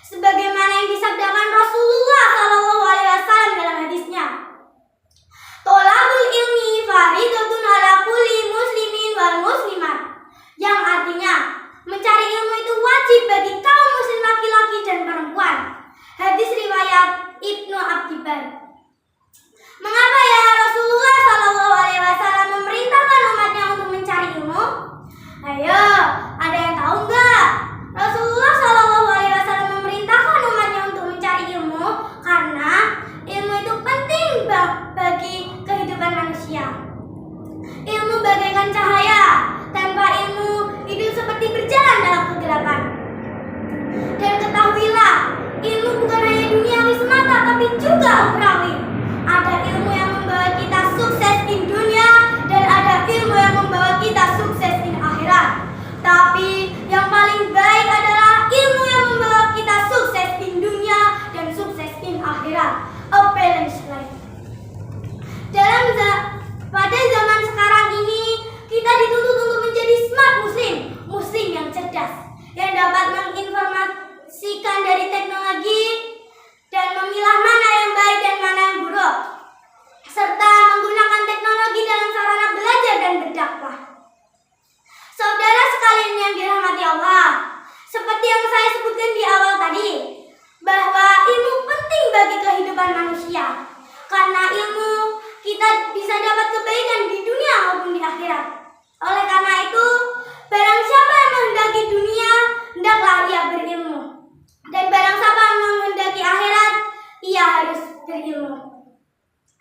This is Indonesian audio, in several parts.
sebagaimana yang disabdakan Rasulullah SAW dalam hadisnya. Tolabul ilmi faridatun ala kulli muslimin wal muslimat, yang artinya mencari ilmu itu wajib bagi kaum muslim laki-laki dan perempuan. Hadis riwayat Ibnu Abdibar. Mengapa ya Rasulullah SAW memerintahkan umatnya untuk mencari ilmu? Ayo, ada yang tahu nggak? Rasulullah SAW memerintahkan umatnya untuk mencari ilmu karena ilmu itu penting bagi kehidupan manusia. Ilmu bagaikan cahaya, tanpa ilmu hidup seperti berjalan dalam kegelapan. Dan ketahuilah, ilmu bukan hanya duniawi semata tapi juga ukhrawi. Ada ilmu yang membawa kita sukses di dunia dan ada ilmu yang membawa kita sukses di akhirat. Tapi yang paling baik adalah ilmu yang membawa kita sukses di dunia dan sukses di akhirat. A balanced life. Pada zaman sekarang ini kita dituntut untuk menjadi smart muslim, muslim yang cerdas, yang dapat menginformasikan dari teknologi dan memilah mana yang baik dan mana yang buruk, serta menggunakan teknologi dalam sarana belajar dan berdakwah. Saudara sekalian yang dirahmati Allah, seperti yang saya sebutkan di awal tadi, bahwa ilmu penting bagi kehidupan manusia. Karena ilmu, kita bisa dapat kebaikan di dunia maupun di akhirat. Oleh karena itu, barang siapa yang menghendaki dunia, hendaklah ia berilmu. Dan barang siapa yang menghendaki akhirat, ia harus berilmu.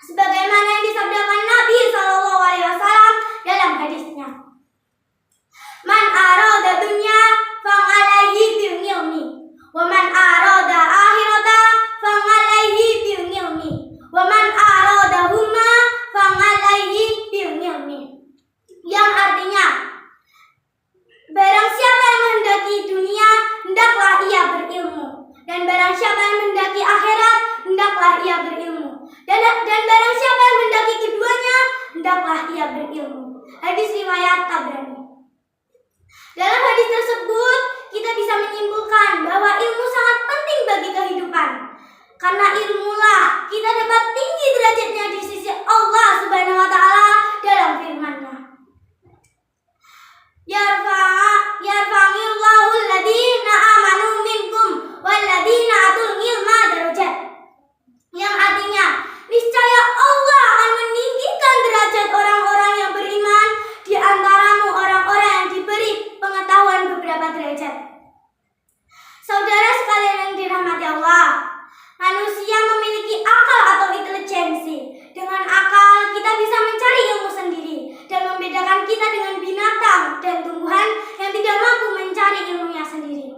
Sebagaimana yang disabdakan Nabi SAW dalam hadisnya. Man arada dunya fa'alaihi bil ilmi, wa man arada akhirata fa'alaihi bil ilmi, wa man arada huma fa'alaihi bil ilmi. Yang artinya, barang siapa yang menghendaki dunia, hendaklah ia berilmu. Dan barang siapa yang menghendaki akhirat, hendaklah ia berilmu. Dan barang siapa yang menghendaki keduanya, hendaklah ia berilmu. Hadis riwayat Tabrani. Dalam hadis tersebut, kita bisa menyimpulkan bahwa ilmu sangat penting bagi kehidupan. Karena ilmulah kita dapat tinggi derajatnya di sisi Allah Subhanahu wa Ta'ala dalam firman-Nya. Yarfa'illahu alladhina amanu minkum walladhina atul ilma darajat. Yang artinya, niscaya Allah akan meninggikan derajat orang-orang yang beriman di antaramu orang-orang yang diberi pengetahuan beberapa derajat. Saudara sekalian yang dirahmati Allah, manusia memiliki akal atau intelijensi. Dengan akal kita bisa mencari ilmu sendiri dan membedakan kita dengan binatang dan tumbuhan yang tidak mampu mencari ilmunya sendiri.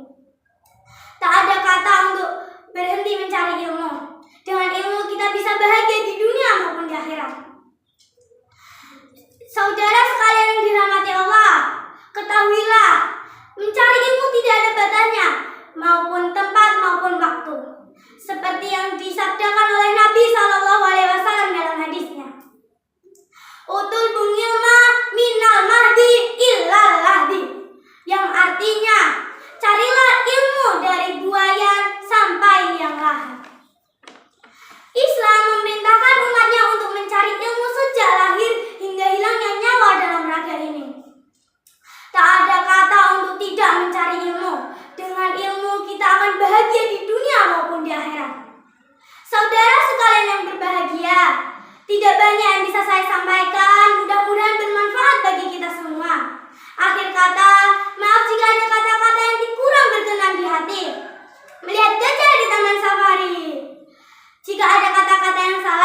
Tak ada kata untuk berhenti mencari ilmu. Dengan ilmu kita bisa bahagia di dunia maupun di akhirat. Saudara sekalian yang dirahmati Allah, ketahuilah, mencari ilmu tidak ada batasnya, maupun tempat maupun waktu. Seperti yang disabdakan oleh Nabi SAW dalam hadisnya. Utul bungilma minal mahdi illal lahdi. Yang artinya, carilah ilmu dari buaya sampai yang lahir. Islam memerintahkan umatnya untuk mencari ilmu sejak lahir hingga hilangnya nyawa dalam raga ini. Tak ada kata untuk tidak mencari ilmu. Dengan ilmu kita akan bahagia di dunia maupun di akhirat. Saudara sekalian yang berbahagia, tidak banyak yang bisa saya sampaikan. Mudah-mudahan bermanfaat bagi kita semua. Akhir kata, maaf jika ada kata-kata yang kurang berkenan di hati. Melihat gajah di taman safari. Jika ada kata-kata yang salah,